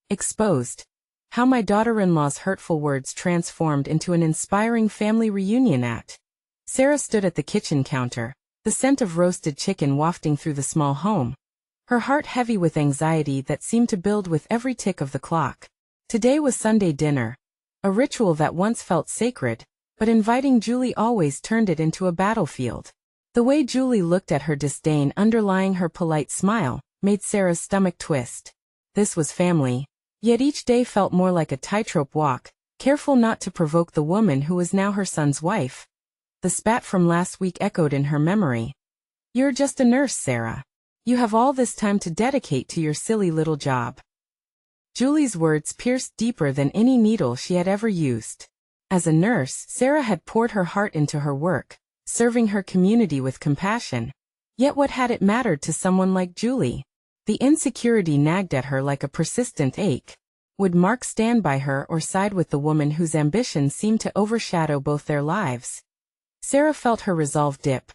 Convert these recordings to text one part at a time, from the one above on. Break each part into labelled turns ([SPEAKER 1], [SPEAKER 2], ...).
[SPEAKER 1] Exposed. How my daughter-in-law's hurtful words transformed into an inspiring family reunion at. Sarah stood at the kitchen counter, the scent of roasted chicken wafting through the small home. Her heart heavy with anxiety that seemed to build with every tick of the clock. Today was Sunday dinner. A ritual that once felt sacred, but inviting Julie always turned it into a battlefield. The way Julie looked at her disdain underlying her polite smile made Sarah's stomach twist. This was family. Yet each day felt more like a tightrope walk, careful not to provoke the woman who was now her son's wife. The spat from last week echoed in her memory. You're just a nurse, Sarah. You have all this time to dedicate to your silly little job. Julie's words pierced deeper than any needle she had ever used. As a nurse, Sarah had poured her heart into her work, serving her community with compassion. Yet what had it mattered to someone like Julie? The insecurity nagged at her like a persistent ache. Would Mark stand by her or side with the woman whose ambition seemed to overshadow both their lives? Sarah felt her resolve dip,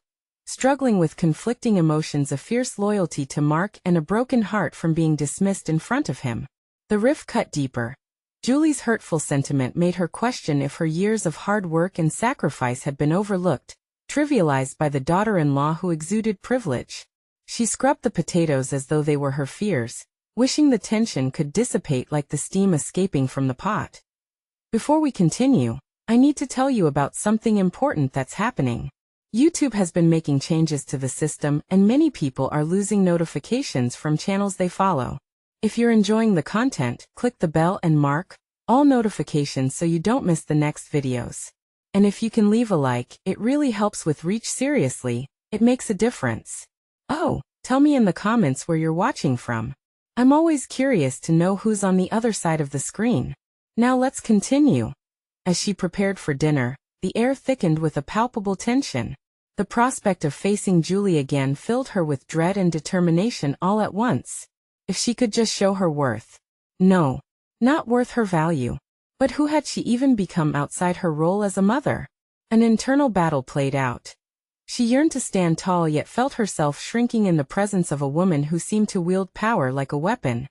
[SPEAKER 1] struggling with conflicting emotions of fierce loyalty to Mark and a broken heart from being dismissed in front of him. The rift cut deeper. Julie's hurtful sentiment made her question if her years of hard work and sacrifice had been overlooked, trivialized by the daughter-in-law who exuded privilege. She scrubbed the potatoes as though they were her fears, wishing the tension could dissipate like the steam escaping from the pot. Before we continue, I need to tell you about something important that's happening. YouTube has been making changes to the system and many people are losing notifications from channels they follow. If you're enjoying the content, click the bell and mark all notifications so you don't miss the next videos. And if you can leave a like, it really helps with reach. Seriously, it makes a difference. Oh, tell me in the comments where you're watching from. I'm always curious to know who's on the other side of the screen. Now let's continue. As she prepared for dinner, the air thickened with a palpable tension. The prospect of facing Julie again filled her with dread and determination all at once. If she could just show her worth. No, not worth her value. But who had she even become outside her role as a mother? An internal battle played out. She yearned to stand tall yet felt herself shrinking in the presence of a woman who seemed to wield power like a weapon.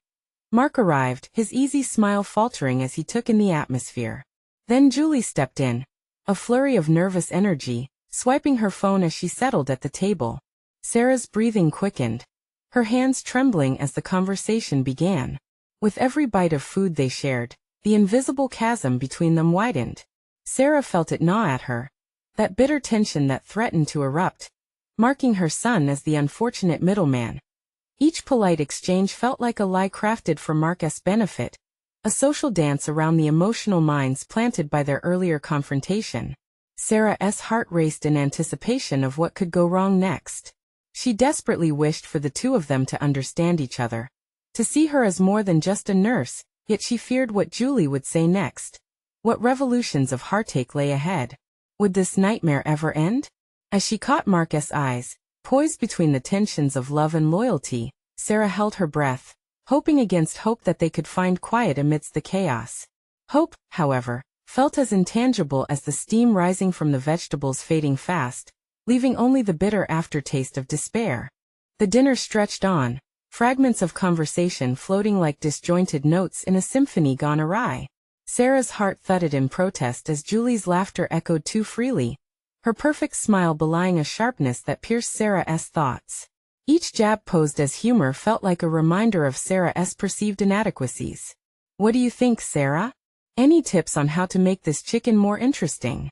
[SPEAKER 1] Mark arrived, his easy smile faltering as he took in the atmosphere. Then Julie stepped in. A flurry of nervous energy, swiping her phone as she settled at the table. Sarah's breathing quickened, her hands trembling as the conversation began. With every bite of food they shared, the invisible chasm between them widened. Sarah felt it gnaw at her. That bitter tension that threatened to erupt, marking her son as the unfortunate middleman. Each polite exchange felt like a lie crafted for Mark's benefit, a social dance around the emotional mines planted by their earlier confrontation. Sarah's heart raced in anticipation of what could go wrong next. She desperately wished for the two of them to understand each other, to see her as more than just a nurse, yet she feared what Julie would say next. What revolutions of heartache lay ahead? Would this nightmare ever end? As she caught Mark's eyes, poised between the tensions of love and loyalty, Sarah held her breath, hoping against hope that they could find quiet amidst the chaos. Hope, however, felt as intangible as the steam rising from the vegetables fading fast, leaving only the bitter aftertaste of despair. The dinner stretched on, fragments of conversation floating like disjointed notes in a symphony gone awry. Sarah's heart thudded in protest as Julie's laughter echoed too freely, her perfect smile belying a sharpness that pierced Sarah's thoughts. Each jab posed as humor felt like a reminder of Sarah's perceived inadequacies. What do you think, Sarah? Any tips on how to make this chicken more interesting?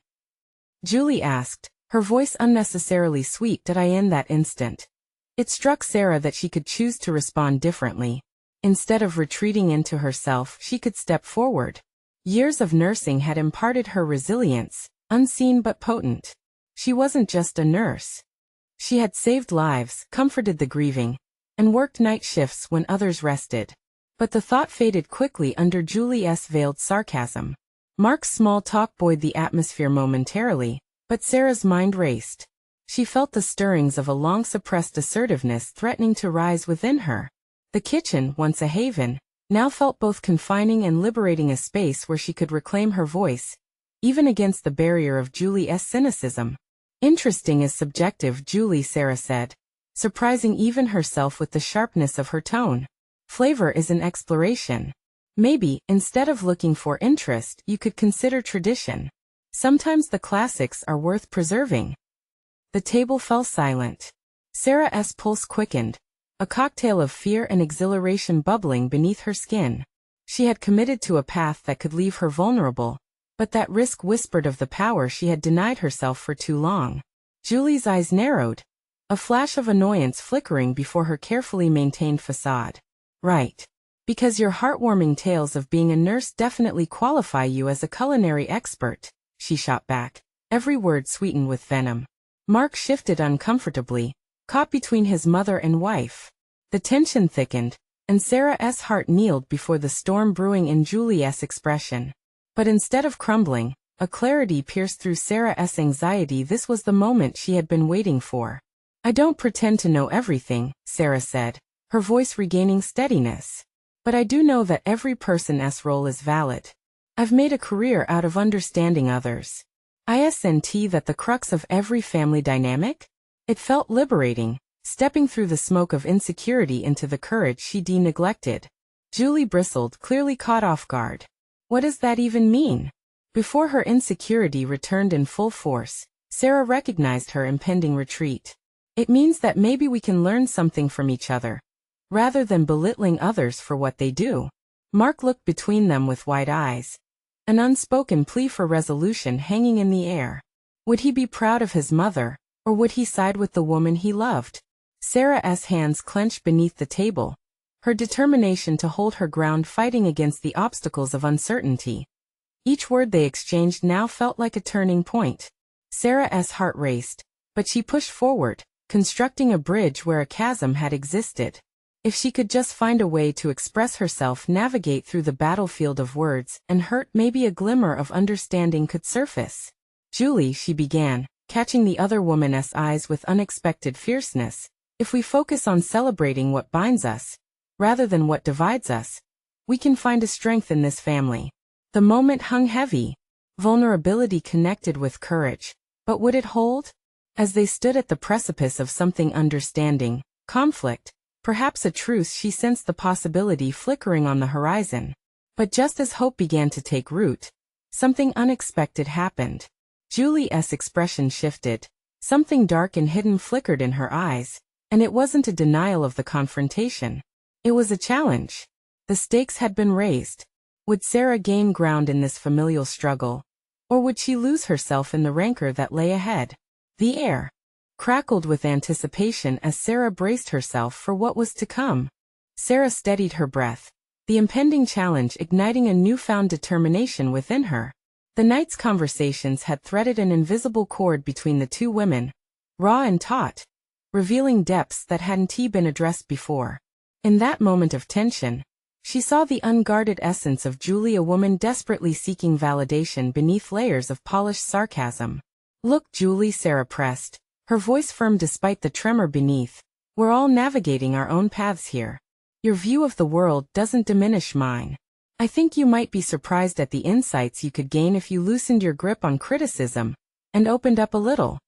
[SPEAKER 1] Julie asked, her voice unnecessarily sweet in that instant. It struck Sarah that she could choose to respond differently. Instead of retreating into herself, she could step forward. Years of nursing had imparted her resilience, unseen but potent. She wasn't just a nurse. She had saved lives, comforted the grieving, and worked night shifts when others rested. But the thought faded quickly under Julie's veiled sarcasm. Mark's small talk buoyed the atmosphere momentarily, but Sarah's mind raced. She felt the stirrings of a long-suppressed assertiveness threatening to rise within her. The kitchen, once a haven, now felt both confining and liberating, a space where she could reclaim her voice, even against the barrier of Julie's cynicism. Interesting is subjective, Sarah said, surprising even herself with the sharpness of her tone. Flavor is an exploration. Maybe, instead of looking for interest, you could consider tradition. Sometimes the classics are worth preserving. The table fell silent. Sarah's pulse quickened, a cocktail of fear and exhilaration bubbling beneath her skin. She had committed to a path that could leave her vulnerable, but that risk whispered of the power she had denied herself for too long. Julie's eyes narrowed, a flash of annoyance flickering before her carefully maintained facade. Right. Because your heartwarming tales of being a nurse definitely qualify you as a culinary expert, she shot back, every word sweetened with venom. Mark shifted uncomfortably, caught between his mother and wife. The tension thickened, and Sarah's heart kneeled before the storm brewing in Julie's expression. But instead of crumbling, a clarity pierced through Sarah's anxiety. This was the moment she had been waiting for. I don't pretend to know everything, Sarah said, her voice regaining steadiness. But I do know that every person's role is valid. I've made a career out of understanding others. Isn't that the crux of every family dynamic? It felt liberating, stepping through the smoke of insecurity into the courage she'd neglected. Julie bristled, clearly caught off guard. What does that even mean? Before her insecurity returned in full force, Sarah recognized her impending retreat. It means that maybe we can learn something from each other, rather than belittling others for what they do. Mark looked between them with wide eyes, an unspoken plea for resolution hanging in the air. Would he be proud of his mother, or would he side with the woman he loved? Sarah's hands clenched beneath the table, her determination to hold her ground fighting against the obstacles of uncertainty. Each word they exchanged now felt like a turning point. Sarah's heart raced, but she pushed forward, constructing a bridge where a chasm had existed. If she could just find a way to express herself, navigate through the battlefield of words and hurt, maybe a glimmer of understanding could surface. Julie, she began, catching the other woman's eyes with unexpected fierceness, if we focus on celebrating what binds us, rather than what divides us, we can find a strength in this family. The moment hung heavy. Vulnerability connected with courage. But would it hold? As they stood at the precipice of something, understanding, conflict, perhaps a truce, she sensed the possibility flickering on the horizon. But just as hope began to take root, something unexpected happened. Julie's expression shifted. Something dark and hidden flickered in her eyes, and it wasn't a denial of the confrontation. It was a challenge. The stakes had been raised. Would Sarah gain ground in this familial struggle? Or would she lose herself in the rancor that lay ahead? The air crackled with anticipation as Sarah braced herself for what was to come. Sarah steadied her breath, the impending challenge igniting a newfound determination within her. The night's conversations had threaded an invisible cord between the two women, raw and taut, revealing depths that hadn't been addressed before. In that moment of tension, she saw the unguarded essence of Julie, a woman desperately seeking validation beneath layers of polished sarcasm. Look, Julie, Sarah pressed, her voice firm despite the tremor beneath. We're all navigating our own paths here. Your view of the world doesn't diminish mine. I think you might be surprised at the insights you could gain if you loosened your grip on criticism and opened up a little.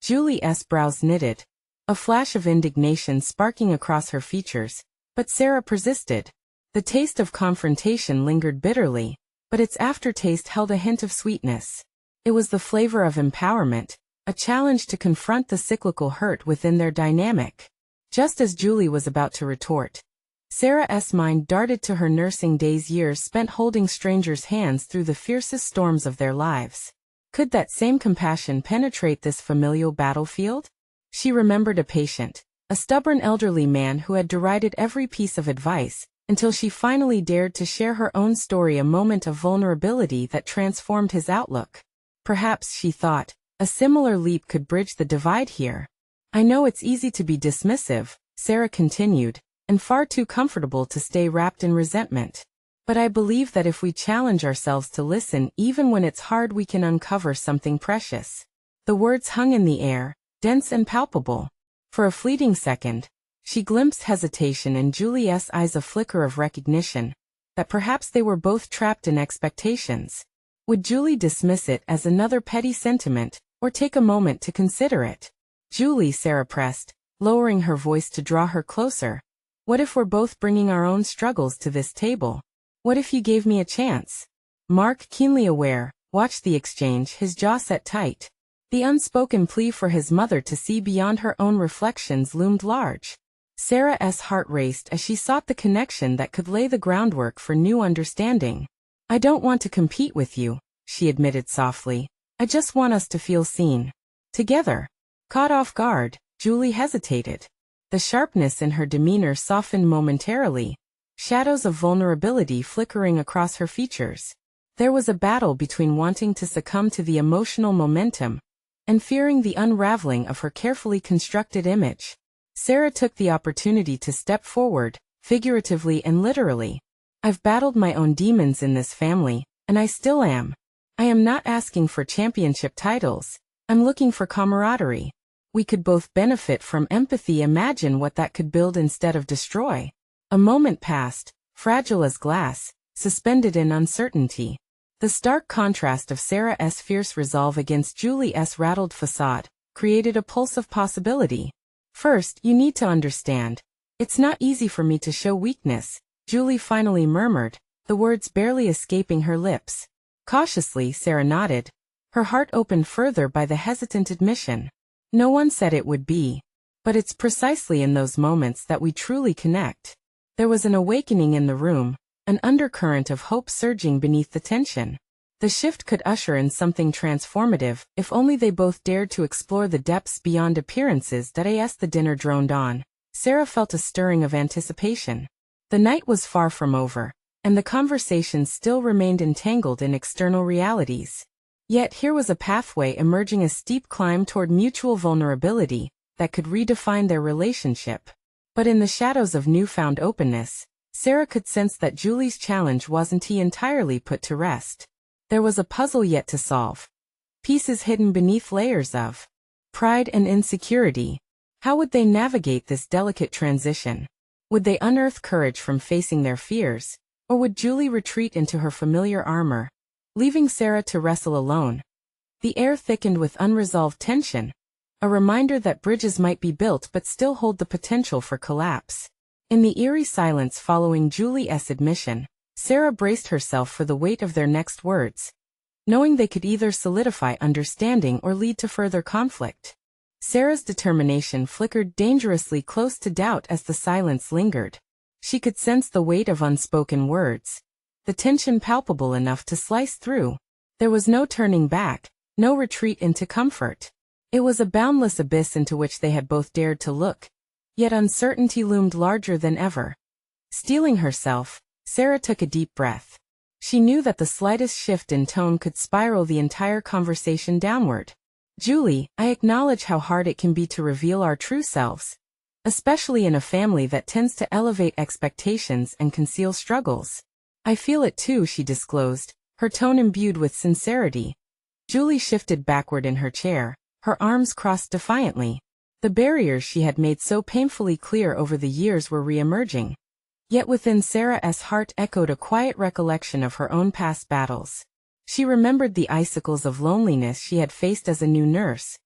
[SPEAKER 1] Julie's brows knitted, a flash of indignation sparking across her features, but Sarah persisted. The taste of confrontation lingered bitterly, but its aftertaste held a hint of sweetness. It was the flavor of empowerment, a challenge to confront the cyclical hurt within their dynamic. Just as Julie was about to retort, Sarah's mind darted to her nursing days, years spent holding strangers' hands through the fiercest storms of their lives. Could that same compassion penetrate this familial battlefield? She remembered a patient, a stubborn elderly man who had derided every piece of advice, until she finally dared to share her own story, a moment of vulnerability that transformed his outlook. Perhaps, she thought, a similar leap could bridge the divide here. I know it's easy to be dismissive, Sarah continued, and far too comfortable to stay wrapped in resentment. But I believe that if we challenge ourselves to listen even when it's hard, we can uncover something precious. The words hung in the air, dense and palpable. For a fleeting second, she glimpsed hesitation in Julie's eyes, a flicker of recognition, that perhaps they were both trapped in expectations. Would Julie dismiss it as another petty sentiment, or take a moment to consider it? Julie, Sarah pressed, lowering her voice to draw her closer. What if we're both bringing our own struggles to this table? What if you gave me a chance? Mark, keenly aware, watched the exchange, his jaw set tight. The unspoken plea for his mother to see beyond her own reflections loomed large. Sarah's heart raced as she sought the connection that could lay the groundwork for new understanding. I don't want to compete with you, she admitted softly. I just want us to feel seen. Together. Caught off guard, Julie hesitated. The sharpness in her demeanor softened momentarily, shadows of vulnerability flickering across her features. There was a battle between wanting to succumb to the emotional momentum and fearing the unraveling of her carefully constructed image. Sarah took the opportunity to step forward, figuratively and literally. I've battled my own demons in this family, and I still am. I am not asking for championship titles. I'm looking for camaraderie. We could both benefit from empathy. Imagine what that could build instead of destroy. A moment passed, fragile as glass, suspended in uncertainty. The stark contrast of Sarah's fierce resolve against Julie's rattled facade created a pulse of possibility. First, you need to understand. It's not easy for me to show weakness, Julie finally murmured, the words barely escaping her lips. Cautiously, Sarah nodded, her heart opened further by the hesitant admission. No one said it would be. But it's precisely in those moments that we truly connect. There was an awakening in the room, an undercurrent of hope surging beneath the tension. The shift could usher in something transformative, if only they both dared to explore the depths beyond appearances. That as the dinner droned on, Sarah felt a stirring of anticipation. The night was far from over, and the conversation still remained entangled in external realities. Yet here was a pathway emerging, a steep climb toward mutual vulnerability that could redefine their relationship. But in the shadows of newfound openness, Sarah could sense that Julie's challenge wasn't entirely put to rest. There was a puzzle yet to solve. Pieces hidden beneath layers of pride and insecurity. How would they navigate this delicate transition? Would they unearth courage from facing their fears, or would Julie retreat into her familiar armor, leaving Sarah to wrestle alone? The air thickened with unresolved tension, a reminder that bridges might be built but still hold the potential for collapse. In the eerie silence following Julie's admission, Sarah braced herself for the weight of their next words, knowing they could either solidify understanding or lead to further conflict. Sarah's determination flickered dangerously close to doubt as the silence lingered. She could sense the weight of unspoken words, the tension palpable enough to slice through. There was no turning back, no retreat into comfort. It was a boundless abyss into which they had both dared to look. Yet uncertainty loomed larger than ever. Steeling herself, Sarah took a deep breath. She knew that the slightest shift in tone could spiral the entire conversation downward. Julie, I acknowledge how hard it can be to reveal our true selves, especially in a family that tends to elevate expectations and conceal struggles. I feel it too, she disclosed, her tone imbued with sincerity. Julie shifted backward in her chair, her arms crossed defiantly. The barriers she had made so painfully clear over the years were re-emerging. Yet within Sarah's heart echoed a quiet recollection of her own past battles. She remembered the icicles of loneliness she had faced as a new nurse,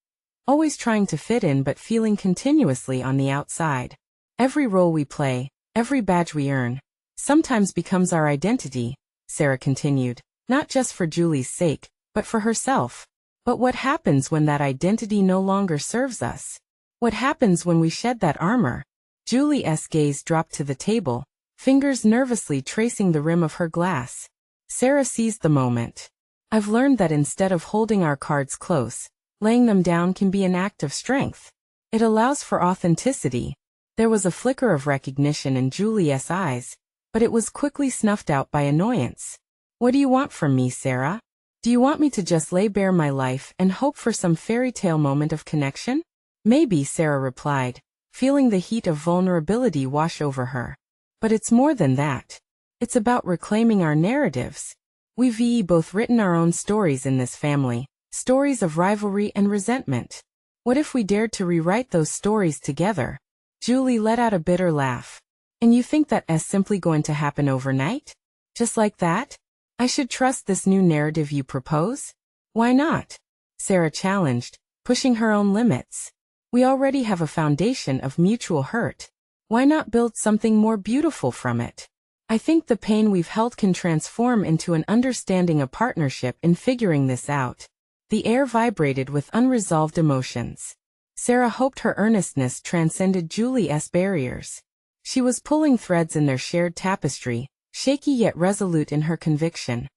[SPEAKER 1] always trying to fit in but feeling continuously on the outside. Every role we play, every badge we earn, sometimes becomes our identity, Sarah continued, not just for Julie's sake, but for herself. But what happens when that identity no longer serves us? What happens when we shed that armor? Julie's gaze dropped to the table, fingers nervously tracing the rim of her glass. Sarah seized the moment. I've learned that instead of holding our cards close, laying them down can be an act of strength. It allows for authenticity. There was a flicker of recognition in Julie's eyes, but it was quickly snuffed out by annoyance. What do you want from me, Sarah? Do you want me to just lay bare my life and hope for some fairy tale moment of connection? Maybe, Sarah replied, feeling the heat of vulnerability wash over her. But it's more than that. It's about reclaiming our narratives. We've both written our own stories in this family, stories of rivalry and resentment. What if we dared to rewrite those stories together? Julie let out a bitter laugh. And you think that's simply going to happen overnight? Just like that? I should trust this new narrative you propose? Why not? Sarah challenged, pushing her own limits. We already have a foundation of mutual hurt. Why not build something more beautiful from it? I think the pain we've held can transform into an understanding, a partnership in figuring this out. The air vibrated with unresolved emotions. Sarah hoped her earnestness transcended Julie's barriers. She was pulling threads in their shared tapestry, shaky yet resolute in her conviction.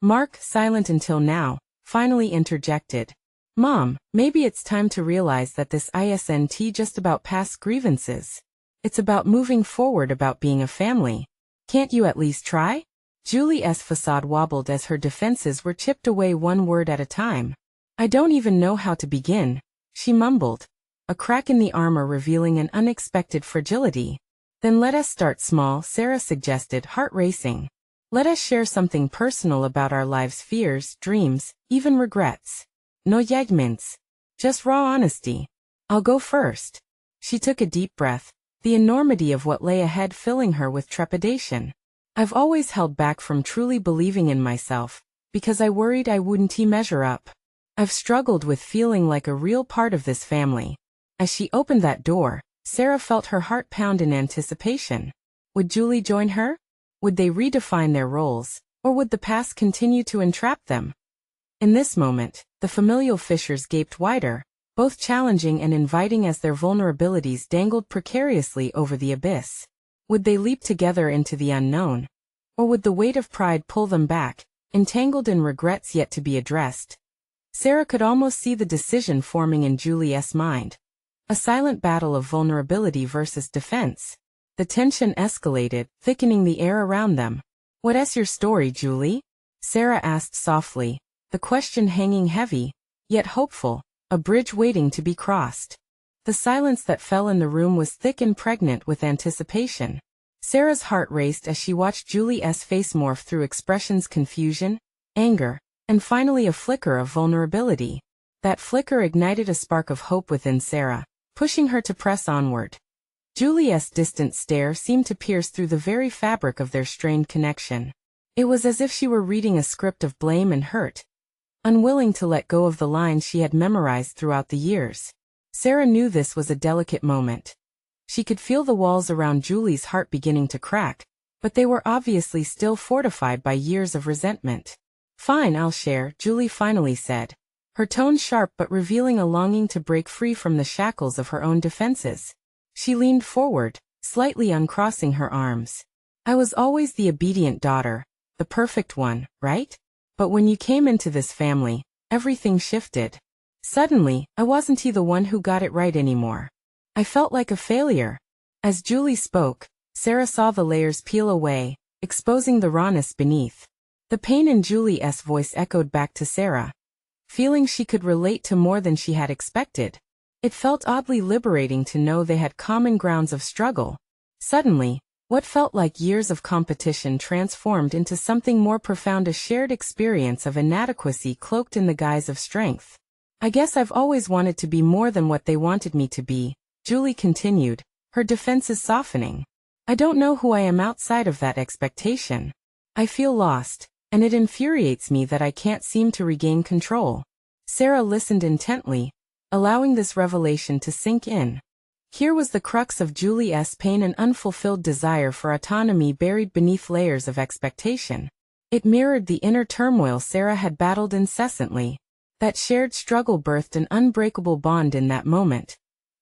[SPEAKER 1] Mark, silent until now, finally interjected. Mom, maybe it's time to realize that this isn't just about past grievances. It's about moving forward, about being a family. Can't you at least try? Julie's facade wobbled as her defenses were chipped away one word at a time. I don't even know how to begin, she mumbled, a crack in the armor revealing an unexpected fragility. Then let us start small, Sarah suggested, heart racing. Let us share something personal about our lives' fears, dreams, even regrets. No judgments. Just raw honesty. I'll go first. She took a deep breath, the enormity of what lay ahead filling her with trepidation. I've always held back from truly believing in myself, because I worried I wouldn't measure up. I've struggled with feeling like a real part of this family. As she opened that door, Sarah felt her heart pound in anticipation. Would Julie join her? Would they redefine their roles, or would the past continue to entrap them? In this moment, the familial fissures gaped wider, both challenging and inviting as their vulnerabilities dangled precariously over the abyss. Would they leap together into the unknown? Or would the weight of pride pull them back, entangled in regrets yet to be addressed? Sarah could almost see the decision forming in Julie's mind. A silent battle of vulnerability versus defense. The tension escalated, thickening the air around them. What's your story, Julie? Sarah asked softly, the question hanging heavy, yet hopeful, a bridge waiting to be crossed. The silence that fell in the room was thick and pregnant with anticipation. Sarah's heart raced as she watched Julie's face morph through expressions: confusion, anger, and finally a flicker of vulnerability. That flicker ignited a spark of hope within Sarah, pushing her to press onward. Julie's distant stare seemed to pierce through the very fabric of their strained connection. It was as if she were reading a script of blame and hurt, unwilling to let go of the lines she had memorized throughout the years. Sarah knew this was a delicate moment. She could feel the walls around Julie's heart beginning to crack, but they were obviously still fortified by years of resentment. Fine, I'll share, Julie finally said, her tone sharp but revealing a longing to break free from the shackles of her own defenses. She leaned forward, slightly uncrossing her arms. I was always the obedient daughter, the perfect one, right? But when you came into this family, everything shifted. Suddenly, I wasn't the one who got it right anymore. I felt like a failure. As Julie spoke, Sarah saw the layers peel away, exposing the rawness beneath. The pain in Julie's voice echoed back to Sarah, feeling she could relate to more than she had expected. It felt oddly liberating to know they had common grounds of struggle. Suddenly, what felt like years of competition transformed into something more profound, a shared experience of inadequacy cloaked in the guise of strength. I guess I've always wanted to be more than what they wanted me to be, Julie continued, her defenses softening. I don't know who I am outside of that expectation. I feel lost, and it infuriates me that I can't seem to regain control. Sarah listened intently, allowing this revelation to sink in. Here was the crux of Julie's pain, an unfulfilled desire for autonomy buried beneath layers of expectation. It mirrored the inner turmoil Sarah had battled incessantly. That shared struggle birthed an unbreakable bond in that moment,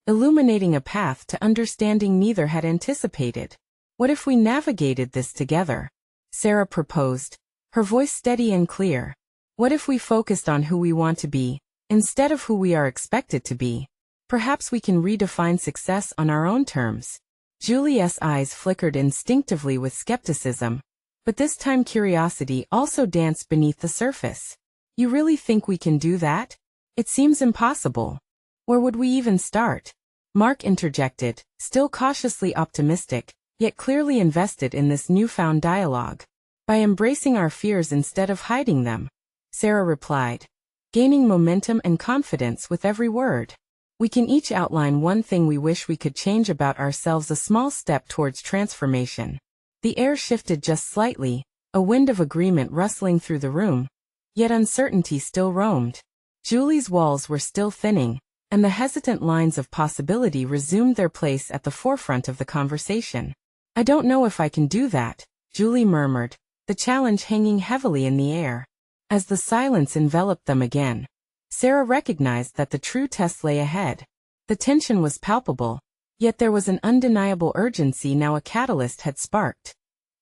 [SPEAKER 1] illuminating a path to understanding neither had anticipated. What if we navigated this together? Sarah proposed, her voice steady and clear. What if we focused on who we want to be, instead of who we are expected to be? Perhaps we can redefine success on our own terms. Julie's eyes flickered instinctively with skepticism, but this time curiosity also danced beneath the surface. You really think we can do that? It seems impossible. Where would we even start? Mark interjected, still cautiously optimistic, yet clearly invested in this newfound dialogue. By embracing our fears instead of hiding them, Sarah replied, gaining momentum and confidence with every word. We can each outline one thing we wish we could change about ourselves, a small step towards transformation. The air shifted just slightly, a wind of agreement rustling through the room, yet uncertainty still roamed. Julie's walls were still thinning, and the hesitant lines of possibility resumed their place at the forefront of the conversation. I don't know if I can do that, Julie murmured, the challenge hanging heavily in the air. As the silence enveloped them again, Sarah recognized that the true test lay ahead. The tension was palpable, yet there was an undeniable urgency now a catalyst had sparked.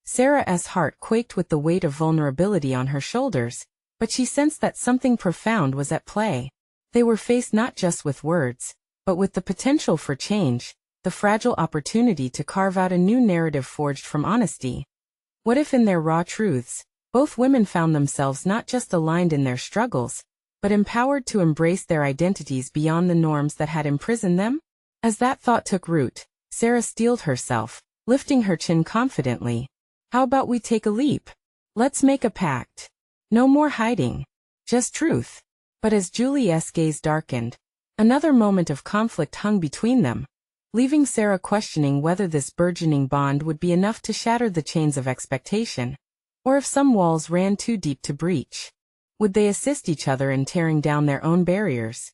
[SPEAKER 1] Sarah's heart quaked with the weight of vulnerability on her shoulders, but she sensed that something profound was at play. They were faced not just with words, but with the potential for change, the fragile opportunity to carve out a new narrative forged from honesty. What if in their raw truths, both women found themselves not just aligned in their struggles, but empowered to embrace their identities beyond the norms that had imprisoned them? As that thought took root, Sarah steeled herself, lifting her chin confidently. How about we take a leap? Let's make a pact. No more hiding. Just truth. But as Julie's gaze darkened, another moment of conflict hung between them, leaving Sarah questioning whether this burgeoning bond would be enough to shatter the chains of expectation, or if some walls ran too deep to breach. Would they assist each other in tearing down their own barriers?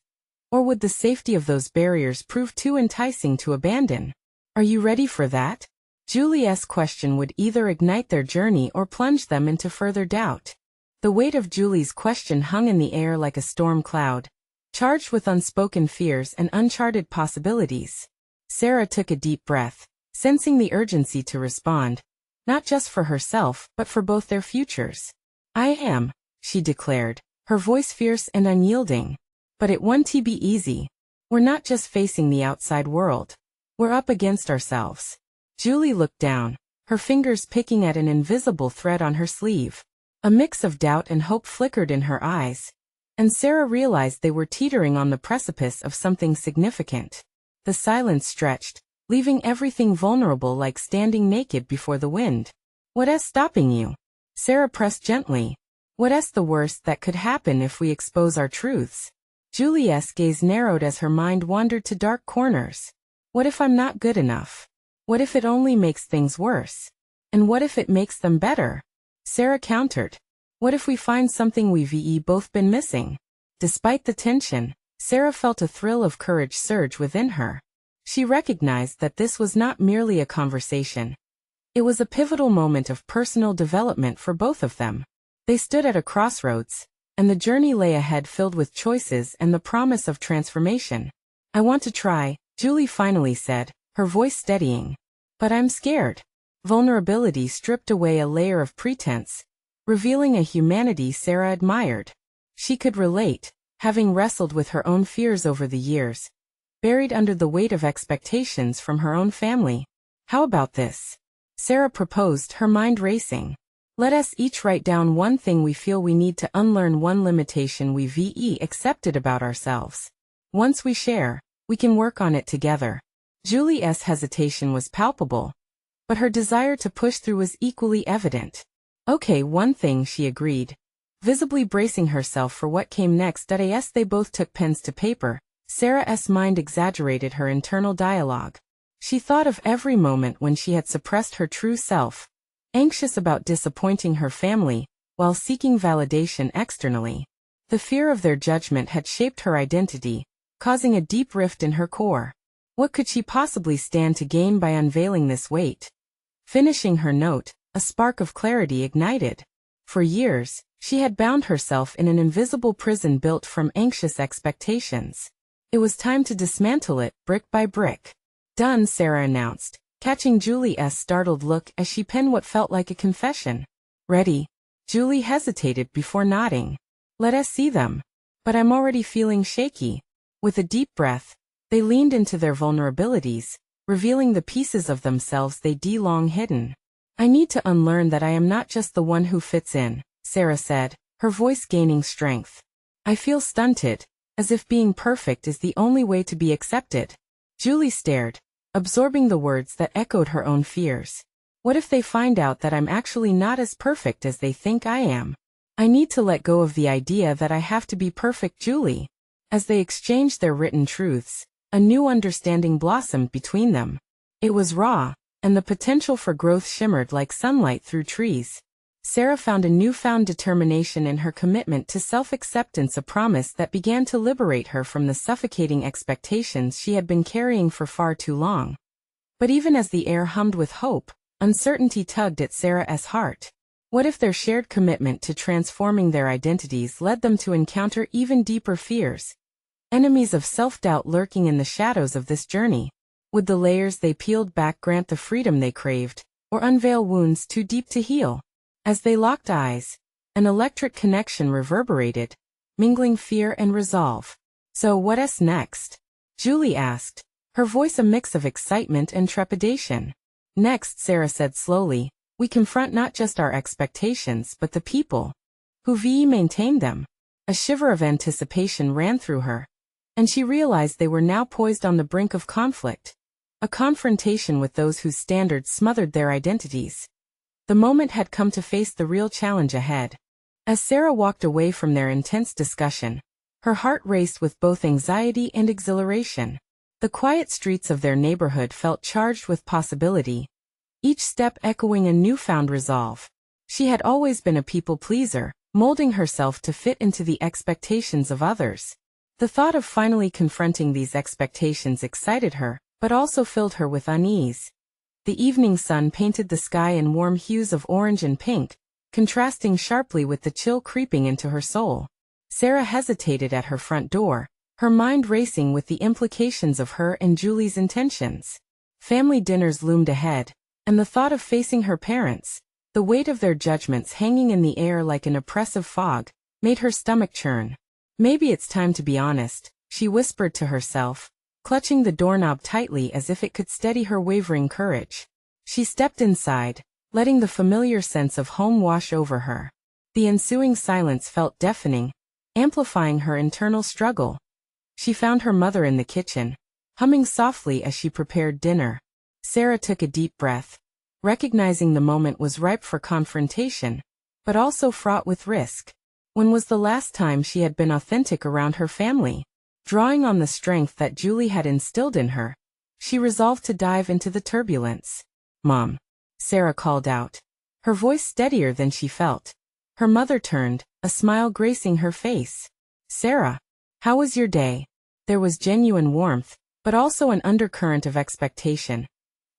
[SPEAKER 1] Or would the safety of those barriers prove too enticing to abandon? Are you ready for that? Julie's question would either ignite their journey or plunge them into further doubt. The weight of Julie's question hung in the air like a storm cloud, charged with unspoken fears and uncharted possibilities. Sarah took a deep breath, sensing the urgency to respond, not just for herself but for both their futures. I am, she declared, her voice fierce and unyielding. But it won't be easy. We're not just facing the outside world. We're up against ourselves. Julie looked down, her fingers picking at an invisible thread on her sleeve. A mix of doubt and hope flickered in her eyes, and Sarah realized they were teetering on the precipice of something significant. The silence stretched, leaving everything vulnerable like standing naked before the wind. What's stopping you? Sarah pressed gently. What's the worst that could happen if we expose our truths? Julie's gaze narrowed as her mind wandered to dark corners. What if I'm not good enough? What if it only makes things worse? And what if it makes them better? Sarah countered. What if we find something we've both been missing? Despite the tension, Sarah felt a thrill of courage surge within her. She recognized that this was not merely a conversation. It was a pivotal moment of personal development for both of them. They stood at a crossroads, and the journey lay ahead filled with choices and the promise of transformation. I want to try, Julie finally said, her voice steadying. But I'm scared. Vulnerability stripped away a layer of pretense, revealing a humanity Sarah admired. She could relate, having wrestled with her own fears over the years, buried under the weight of expectations from her own family. How about this? Sarah proposed, her mind racing. Let us each write down one thing we feel we need to unlearn, one limitation we've accepted about ourselves. Once we share, we can work on it together. Julie's hesitation was palpable, but her desire to push through was equally evident. Okay, one thing, she agreed, visibly bracing herself for what came next. As they both took pens to paper, Sarah's mind exaggerated her internal dialogue. She thought of every moment when she had suppressed her true self, anxious about disappointing her family, while seeking validation externally. The fear of their judgment had shaped her identity, causing a deep rift in her core. What could she possibly stand to gain by unveiling this weight? Finishing her note, a spark of clarity ignited. For years, she had bound herself in an invisible prison built from anxious expectations. It was time to dismantle it, brick by brick. Done, Sarah announced, catching Julie's startled look as she penned what felt like a confession. Ready? Julie hesitated before nodding. Let us see them. But I'm already feeling shaky. With a deep breath, they leaned into their vulnerabilities, revealing the pieces of themselves they'd long hidden. I need to unlearn that I am not just the one who fits in, Sarah said, her voice gaining strength. I feel stunted, as if being perfect is the only way to be accepted. Julie stared, absorbing the words that echoed her own fears. What if they find out that I'm actually not as perfect as they think I am? I need to let go of the idea that I have to be perfect, Julie. As they exchanged their written truths, a new understanding blossomed between them. It was raw, and the potential for growth shimmered like sunlight through trees. Sarah found a newfound determination in her commitment to self-acceptance, a promise that began to liberate her from the suffocating expectations she had been carrying for far too long. But even as the air hummed with hope, Uncertainty tugged at Sarah's heart. What if their shared commitment to transforming their identities led them to encounter even deeper fears? Enemies of self-doubt lurking in the shadows of this journey. Would the layers they peeled back grant the freedom they craved, or unveil wounds too deep to heal? As they locked eyes, an electric connection reverberated, mingling fear and resolve. So what's next? Julie asked, her voice a mix of excitement and trepidation. Next, Sarah said slowly, we confront not just our expectations but the people who maintain them. A shiver of anticipation ran through her, and she realized they were now poised on the brink of conflict. A confrontation with those whose standards smothered their identities. The moment had come to face the real challenge ahead. As Sarah walked away from their intense discussion, her heart raced with both anxiety and exhilaration. The quiet streets of their neighborhood felt charged with possibility, each step echoing a newfound resolve. She had always been a people pleaser, molding herself to fit into the expectations of others. The thought of finally confronting these expectations excited her, but also filled her with unease. The evening sun painted the sky in warm hues of orange and pink, contrasting sharply with the chill creeping into her soul. Sarah hesitated at her front door, her mind racing with the implications of her and Julie's intentions. Family dinners loomed ahead, and the thought of facing her parents, the weight of their judgments hanging in the air like an oppressive fog, made her stomach churn. Maybe it's time to be honest, she whispered to herself, clutching the doorknob tightly as if it could steady her wavering courage. She stepped inside, letting the familiar sense of home wash over her. The ensuing silence felt deafening, amplifying her internal struggle. She found her mother in the kitchen, humming softly as she prepared dinner. Sarah took a deep breath, recognizing the moment was ripe for confrontation, but also fraught with risk. When was the last time she had been authentic around her family? Drawing on the strength that Julie had instilled in her, she resolved to dive into the turbulence. "Mom," Sarah called out, her voice steadier than she felt. Her mother turned, a smile gracing her face. "Sarah, how was your day?" There was genuine warmth, but also an undercurrent of expectation,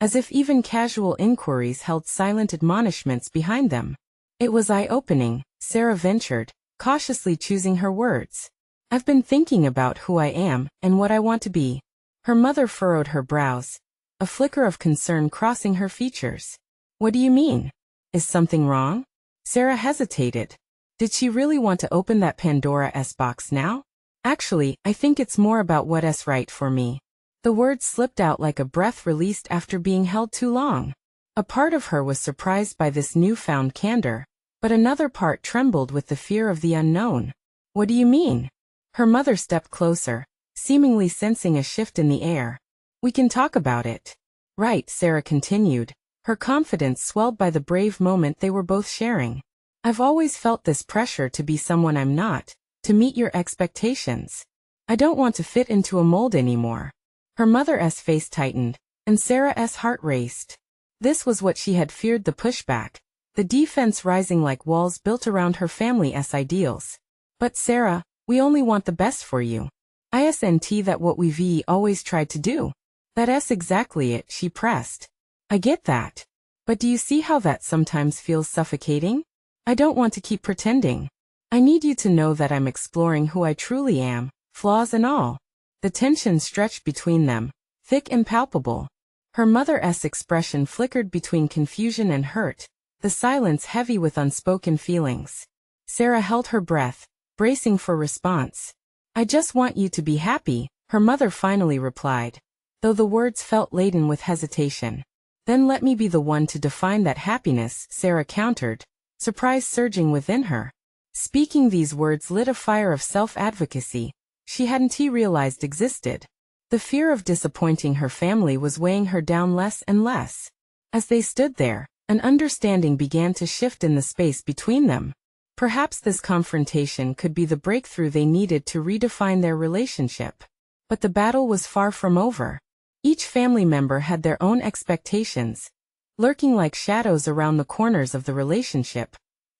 [SPEAKER 1] as if even casual inquiries held silent admonishments behind them. "It was eye-opening," Sarah ventured, cautiously choosing her words. "I've been thinking about who I am and what I want to be." Her mother furrowed her brows, a flicker of concern crossing her features. "What do you mean? Is something wrong?" Sarah hesitated. Did she really want to open that Pandora's box now? "Actually, I think it's more about what's right for me." The words slipped out like a breath released after being held too long. A part of her was surprised by this newfound candor, but another part trembled with the fear of the unknown. "What do you mean?" Her mother stepped closer, seemingly sensing a shift in the air. "We can talk about it." "Right," Sarah continued, her confidence swelled by the brave moment they were both sharing. "I've always felt this pressure to be someone I'm not, to meet your expectations. I don't want to fit into a mold anymore." Her mother's face tightened, and Sarah's heart raced. This was what she had feared, the pushback, the defense rising like walls built around her family's ideals. "But Sarah, we only want the best for you. Isn't that what we've always tried to do?" "That's exactly it," she pressed. "I get that. But do you see how that sometimes feels suffocating? I don't want to keep pretending. I need you to know that I'm exploring who I truly am, flaws and all." The tension stretched between them, thick and palpable. Her mother's expression flickered between confusion and hurt, the silence heavy with unspoken feelings. Sarah held her breath, bracing for response. "I just want you to be happy," her mother finally replied, though the words felt laden with hesitation. "Then let me be the one to define that happiness," Sarah countered, surprise surging within her. Speaking these words lit a fire of self-advocacy she hadn't realized existed. The fear of disappointing her family was weighing her down less and less. As they stood there, an understanding began to shift in the space between them. Perhaps this confrontation could be the breakthrough they needed to redefine their relationship. But the battle was far from over. Each family member had their own expectations, lurking like shadows around the corners of the relationship,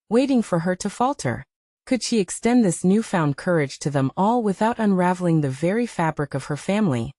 [SPEAKER 1] waiting for her to falter. Could she extend this newfound courage to them all without unraveling the very fabric of her family?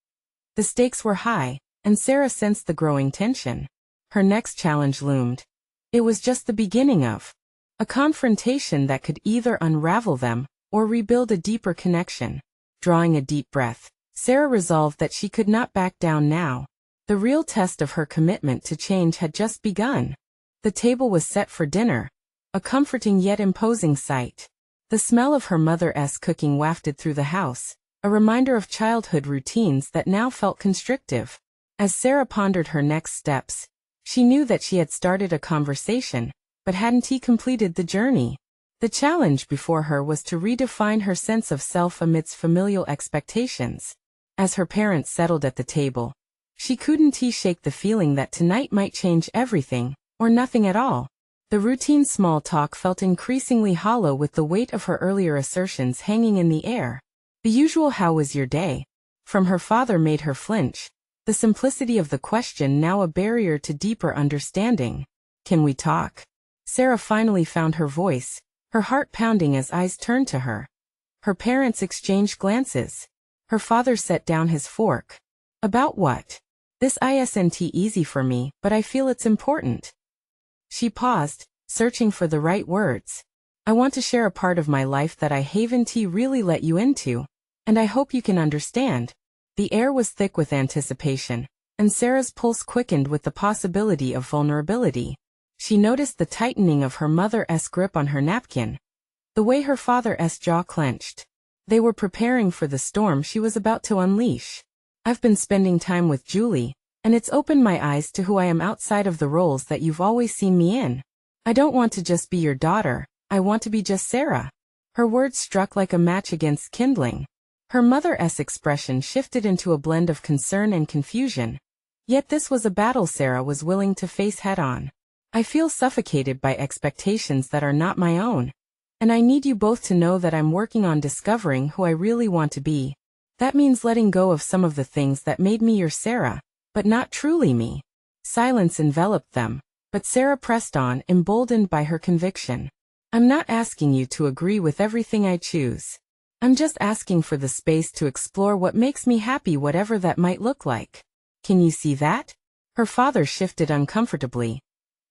[SPEAKER 1] The stakes were high, and Sarah sensed the growing tension. Her next challenge loomed. It was just the beginning of a confrontation that could either unravel them or rebuild a deeper connection. Drawing a deep breath, Sarah resolved that she could not back down now. The real test of her commitment to change had just begun. The table was set for dinner, a comforting yet imposing sight. The smell of her mother's cooking wafted through the house, a reminder of childhood routines that now felt constrictive. As Sarah pondered her next steps, she knew that she had started a conversation, but hadn't completed the journey. The challenge before her was to redefine her sense of self amidst familial expectations. As her parents settled at the table, she couldn't shake the feeling that tonight might change everything, or nothing at all. The routine small talk felt increasingly hollow with the weight of her earlier assertions hanging in the air. The usual "how was your day?" from her father made her flinch, the simplicity of the question now a barrier to deeper understanding. "Can we talk?" Sarah finally found her voice, her heart pounding as eyes turned to her. Her parents exchanged glances. Her father set down his fork. "About what?" "This isn't easy for me, but I feel it's important." She paused, searching for the right words. "I want to share a part of my life that I haven't really let you into, and I hope you can understand." The air was thick with anticipation, and Sarah's pulse quickened with the possibility of vulnerability. She noticed the tightening of her mother's grip on her napkin, the way her father's jaw clenched. They were preparing for the storm she was about to unleash. "I've been spending time with Julie, and it's opened my eyes to who I am outside of the roles that you've always seen me in. I don't want to just be your daughter, I want to be just Sarah." Her words struck like a match against kindling. Her mother's expression shifted into a blend of concern and confusion. Yet this was a battle Sarah was willing to face head-on. "I feel suffocated by expectations that are not my own. And I need you both to know that I'm working on discovering who I really want to be. That means letting go of some of the things that made me your Sarah, but not truly me." Silence enveloped them, but Sarah pressed on, emboldened by her conviction. "I'm not asking you to agree with everything I choose. I'm just asking for the space to explore what makes me happy, whatever that might look like. Can you see that?" Her father shifted uncomfortably,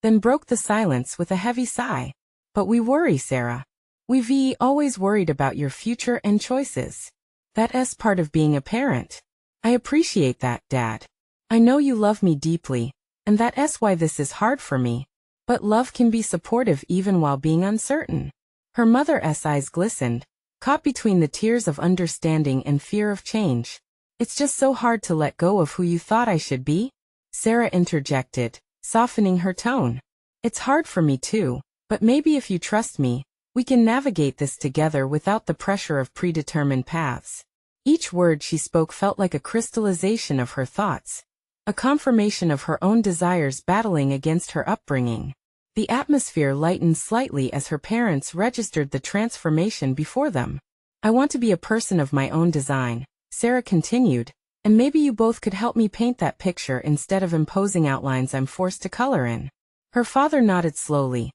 [SPEAKER 1] then broke the silence with a heavy sigh. "But we worry, Sarah. We've always worried about your future and choices. That's part of being a parent. I appreciate that, Dad. I know you love me deeply, and that's why this is hard for me. But love can be supportive even while being uncertain." Her mother's eyes glistened, caught between the tears of understanding and fear of change. "It's just so hard to let go of who you thought I should be," Sarah interjected, softening her tone. "It's hard for me too, but maybe if you trust me, we can navigate this together without the pressure of predetermined paths." Each word she spoke felt like a crystallization of her thoughts, a confirmation of her own desires battling against her upbringing. The atmosphere lightened slightly as her parents registered the transformation before them. "I want to be a person of my own design," Sarah continued, "and maybe you both could help me paint that picture instead of imposing outlines I'm forced to color in." Her father nodded slowly,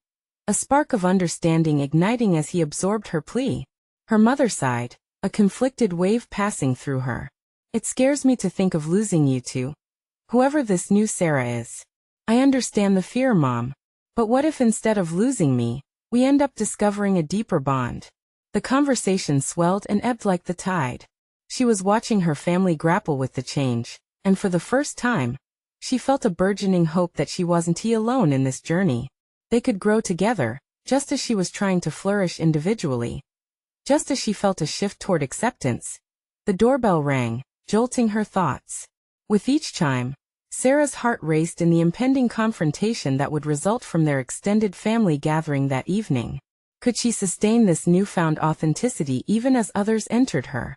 [SPEAKER 1] a spark of understanding igniting as he absorbed her plea. Her mother sighed, a conflicted wave passing through her. "It scares me to think of losing you to whoever this new Sarah is. I understand the fear, Mom. But what if instead of losing me, we end up discovering a deeper bond?" The conversation swelled and ebbed like the tide. She was watching her family grapple with the change, and for the first time, she felt a burgeoning hope that she wasn't alone in this journey. They could grow together, just as she was trying to flourish individually. Just as she felt a shift toward acceptance, the doorbell rang, jolting her thoughts. With each chime, Sarah's heart raced in the impending confrontation that would result from their extended family gathering that evening. Could she sustain this newfound authenticity even as others entered her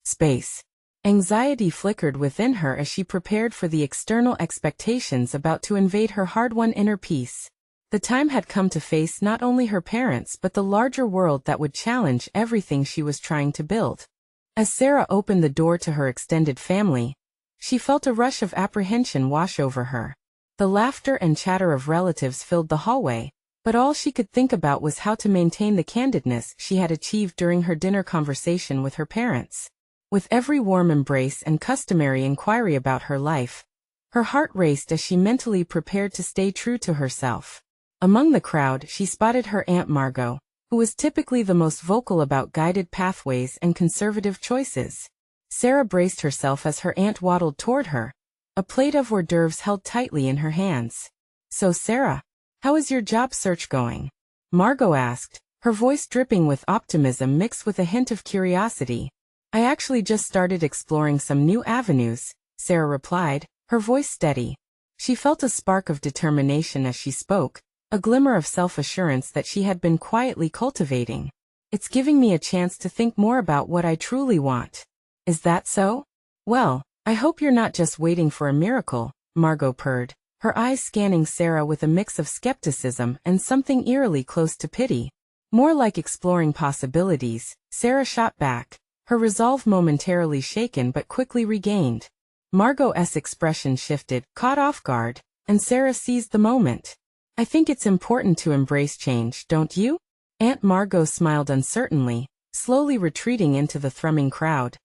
[SPEAKER 1] space? Anxiety flickered within her as she prepared for the external expectations about to invade her hard-won inner peace. The time had come to face not only her parents but the larger world that would challenge everything she was trying to build. As Sarah opened the door to her extended family, she felt a rush of apprehension wash over her. The laughter and chatter of relatives filled the hallway, but all she could think about was how to maintain the candidness she had achieved during her dinner conversation with her parents. With every warm embrace and customary inquiry about her life, Her heart raced as she mentally prepared to stay true to herself. Among the crowd, she spotted her Aunt Margot, who was typically the most vocal about guided pathways and conservative choices. Sarah braced herself as her aunt waddled toward her, a plate of hors d'oeuvres held tightly in her hands. "So Sarah, how is your job search going?" Margot asked, her voice dripping with optimism mixed with a hint of curiosity. "I actually just started exploring some new avenues," Sarah replied, her voice steady. She felt a spark of determination as she spoke, a glimmer of self-assurance that she had been quietly cultivating. "It's giving me a chance to think more about what I truly want." "Is that so? Well, I hope you're not just waiting for a miracle," Margot purred, her eyes scanning Sarah with a mix of skepticism and something eerily close to pity. "More like exploring possibilities," Sarah shot back, her resolve momentarily shaken but quickly regained. Margot's expression shifted, caught off guard, and Sarah seized the moment. "I think it's important to embrace change, don't you?" Aunt Margot smiled uncertainly, slowly retreating into the thrumming crowd,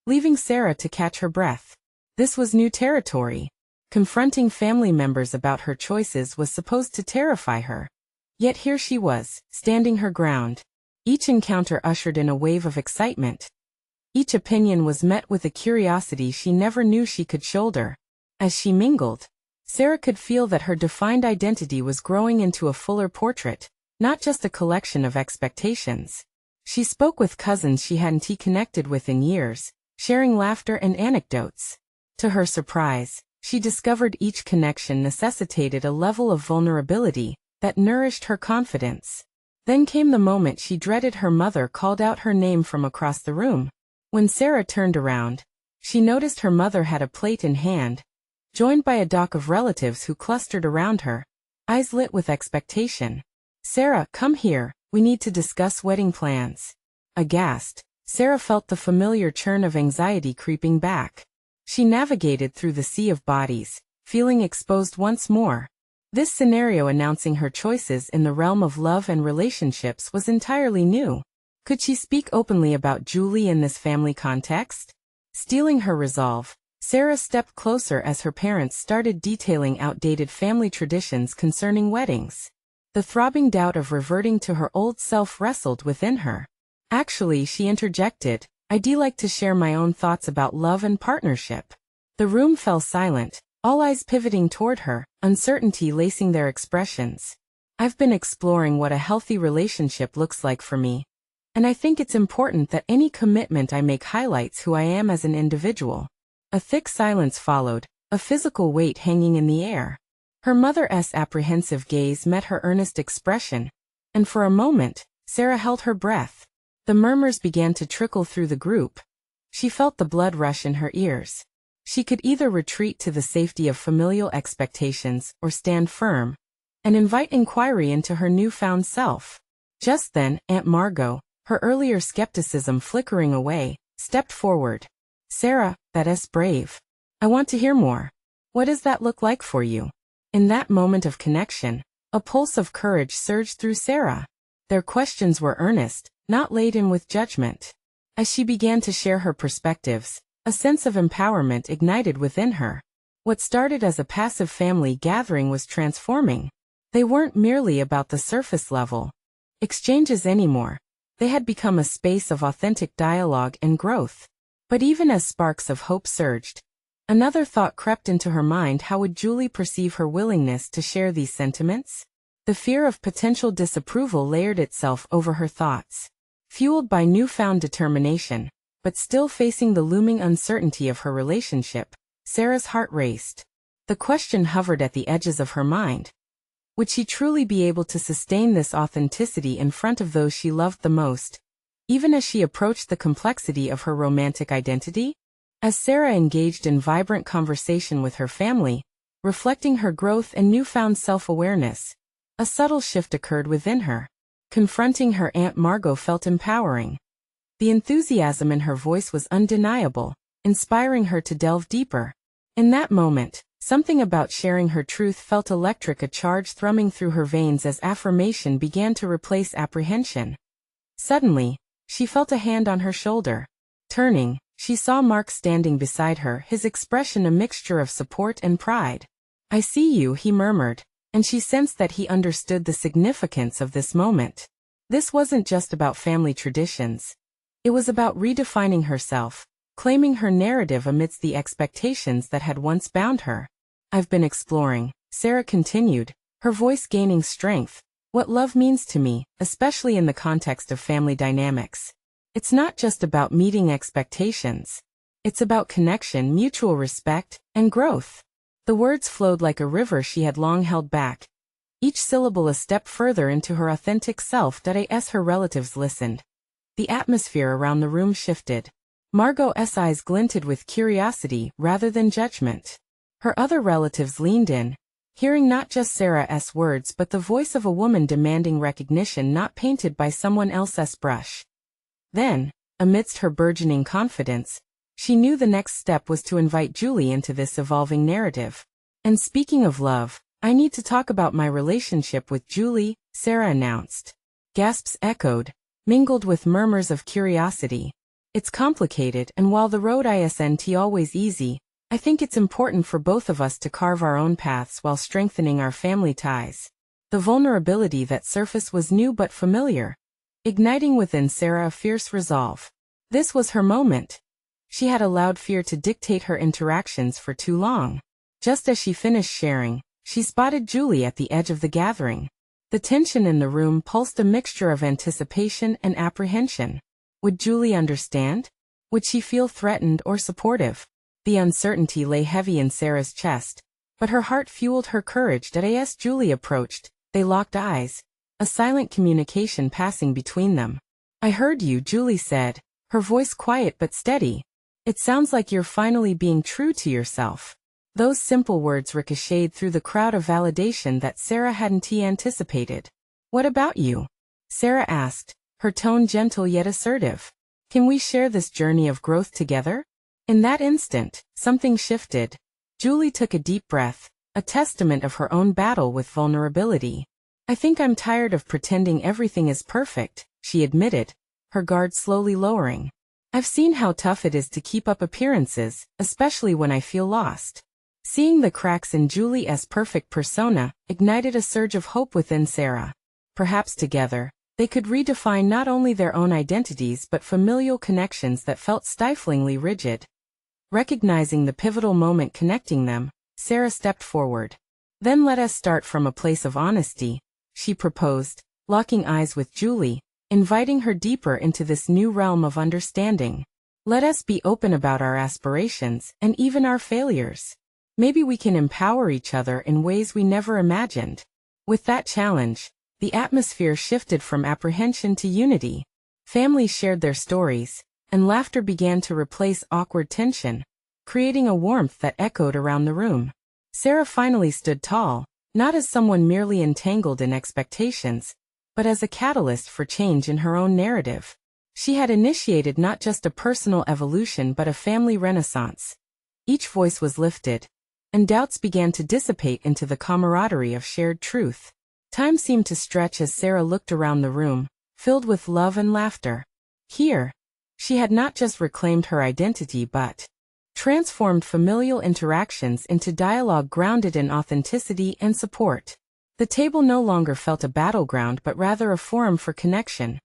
[SPEAKER 1] leaving Sarah to catch her breath. This was new territory. Confronting family members about her choices was supposed to terrify her. Yet here she was, standing her ground. Each encounter ushered in a wave of excitement. Each opinion was met with a curiosity she never knew she could shoulder. As she mingled, Sarah could feel that her defined identity was growing into a fuller portrait, not just a collection of expectations. She spoke with cousins she hadn't connected with in years, sharing laughter and anecdotes. To her surprise, she discovered each connection necessitated a level of vulnerability that nourished her confidence. Then came the moment she dreaded. Her mother called out her name from across the room. When Sarah turned around, she noticed her mother had a plate in hand, joined by a dock of relatives who clustered around her, eyes lit with expectation. "Sarah, come here, we need to discuss wedding plans." Aghast, Sarah felt the familiar churn of anxiety creeping back. She navigated through the sea of bodies, feeling exposed once more. This scenario announcing her choices in the realm of love and relationships was entirely new. Could she speak openly about Julie in this family context? Steeling her resolve, Sarah stepped closer as her parents started detailing outdated family traditions concerning weddings. The throbbing doubt of reverting to her old self wrestled within her. "Actually," she interjected, "I'd like to share my own thoughts about love and partnership." The room fell silent, all eyes pivoting toward her, uncertainty lacing their expressions. "I've been exploring what a healthy relationship looks like for me. And I think it's important that any commitment I make highlights who I am as an individual." A thick silence followed, a physical weight hanging in the air. Her mother's apprehensive gaze met her earnest expression, and for a moment, Sarah held her breath. The murmurs began to trickle through the group. She felt the blood rush in her ears. She could either retreat to the safety of familial expectations or stand firm and invite inquiry into her newfound self. Just then, Aunt Margot, her earlier skepticism flickering away, stepped forward. "Sarah, that's brave. I want to hear more. What does that look like for you?" In that moment of connection, a pulse of courage surged through Sarah. Their questions were earnest, not laden with judgment. As she began to share her perspectives, a sense of empowerment ignited within her. What started as a passive family gathering was transforming. They weren't merely about the surface level exchanges anymore. They had become a space of authentic dialogue and growth. But even as sparks of hope surged, another thought crept into her mind. How would Julie perceive her willingness to share these sentiments? The fear of potential disapproval layered itself over her thoughts. Fueled by newfound determination, but still facing the looming uncertainty of her relationship, Sarah's heart raced. The question hovered at the edges of her mind. Would she truly be able to sustain this authenticity in front of those she loved the most, even as she approached the complexity of her romantic identity? As Sarah engaged in vibrant conversation with her family, reflecting her growth and newfound self-awareness, a subtle shift occurred within her. Confronting her Aunt Margot felt empowering. The enthusiasm in her voice was undeniable, inspiring her to delve deeper. In that moment, something about sharing her truth felt electric, a charge thrumming through her veins as affirmation began to replace apprehension. Suddenly, she felt a hand on her shoulder. Turning, She saw Mark standing beside her, his expression a mixture of support and pride. "I see you," he murmured, and she sensed that he understood the significance of this moment. This wasn't just about family traditions. It was about redefining herself, claiming her narrative amidst the expectations that had once bound her. "I've been exploring," Sarah continued, her voice gaining strength, "what love means to me, especially in the context of family dynamics. It's not just about meeting expectations. It's about connection, mutual respect, and growth." The words flowed like a river she had long held back, each syllable a step further into her authentic self. As her relatives listened, the atmosphere around the room shifted. Margot's eyes glinted with curiosity rather than judgment. Her other relatives leaned in, hearing not just Sarah's words but the voice of a woman demanding recognition not painted by someone else's brush. Then, amidst her burgeoning confidence, she knew the next step was to invite Julie into this evolving narrative. "And speaking of love, I need to talk about my relationship with Julie," Sarah announced. Gasps echoed, mingled with murmurs of curiosity. "It's complicated, and while the road isn't always easy, I think it's important for both of us to carve our own paths while strengthening our family ties." The vulnerability that surfaced was new but familiar, igniting within Sarah a fierce resolve. This was her moment. She had allowed fear to dictate her interactions for too long. Just as she finished sharing, she spotted Julie at the edge of the gathering. The tension in the room pulsed a mixture of anticipation and apprehension. Would Julie understand? Would she feel threatened or supportive? The uncertainty lay heavy in Sarah's chest, but her heart fueled her courage. As Julie approached, they locked eyes, a silent communication passing between them. "I heard you," Julie said, her voice quiet but steady. "It sounds like you're finally being true to yourself." Those simple words ricocheted through the crowd of validation that Sarah hadn't anticipated. "What about you?" Sarah asked, her tone gentle yet assertive. "Can we share this journey of growth together?" In that instant, something shifted. Julie took a deep breath, a testament of her own battle with vulnerability. "I think I'm tired of pretending everything is perfect," she admitted, her guard slowly lowering. "I've seen how tough it is to keep up appearances, especially when I feel lost." Seeing the cracks in Julie's perfect persona ignited a surge of hope within Sarah. Perhaps together, they could redefine not only their own identities but familial connections that felt stiflingly rigid. Recognizing the pivotal moment connecting them, Sarah stepped forward. "Then let us start from a place of honesty," she proposed, locking eyes with Julie, inviting her deeper into this new realm of understanding. "Let us be open about our aspirations and even our failures. Maybe we can empower each other in ways we never imagined." With that challenge, the atmosphere shifted from apprehension to unity. Families shared their stories, and laughter began to replace awkward tension, creating a warmth that echoed around the room. Sarah finally stood tall, not as someone merely entangled in expectations, but as a catalyst for change in her own narrative. She had initiated not just a personal evolution but a family renaissance. Each voice was lifted, and doubts began to dissipate into the camaraderie of shared truth. Time seemed to stretch as Sarah looked around the room, filled with love and laughter. Here, she had not just reclaimed her identity but transformed familial interactions into dialogue grounded in authenticity and support. The table no longer felt a battleground but rather a forum for connection,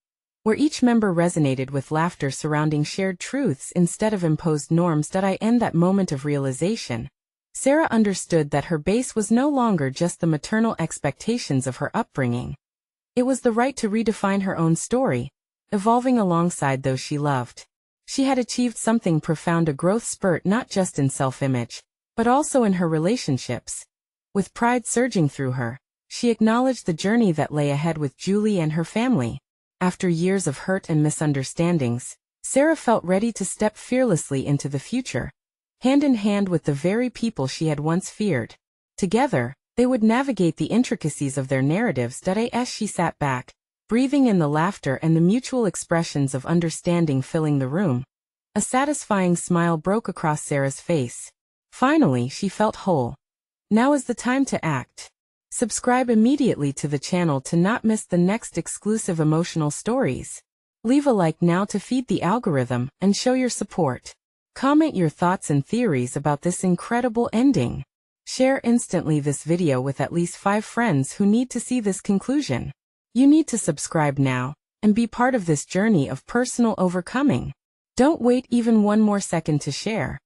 [SPEAKER 1] where each member resonated with laughter surrounding shared truths instead of imposed norms. In that moment of realization, Sarah understood that her base was no longer just the maternal expectations of her upbringing. It was the right to redefine her own story, evolving alongside those she loved. She had achieved something profound, a growth spurt not just in self-image, but also in her relationships. With pride surging through her, she acknowledged the journey that lay ahead with Julie and her family. After years of hurt and misunderstandings, Sarah felt ready to step fearlessly into the future, hand in hand with the very people she had once feared. Together, they would navigate the intricacies of their narratives. As she sat back, breathing in the laughter and the mutual expressions of understanding filling the room, a satisfying smile broke across Sarah's face. Finally, she felt whole. Now is the time to act. Subscribe immediately to the channel to not miss the next exclusive emotional stories. Leave a like now to feed the algorithm and show your support. Comment your thoughts and theories about this incredible ending. Share instantly this video with at least 5 friends who need to see this conclusion. You need to subscribe now and be part of this journey of personal overcoming. Don't wait even one more second to share.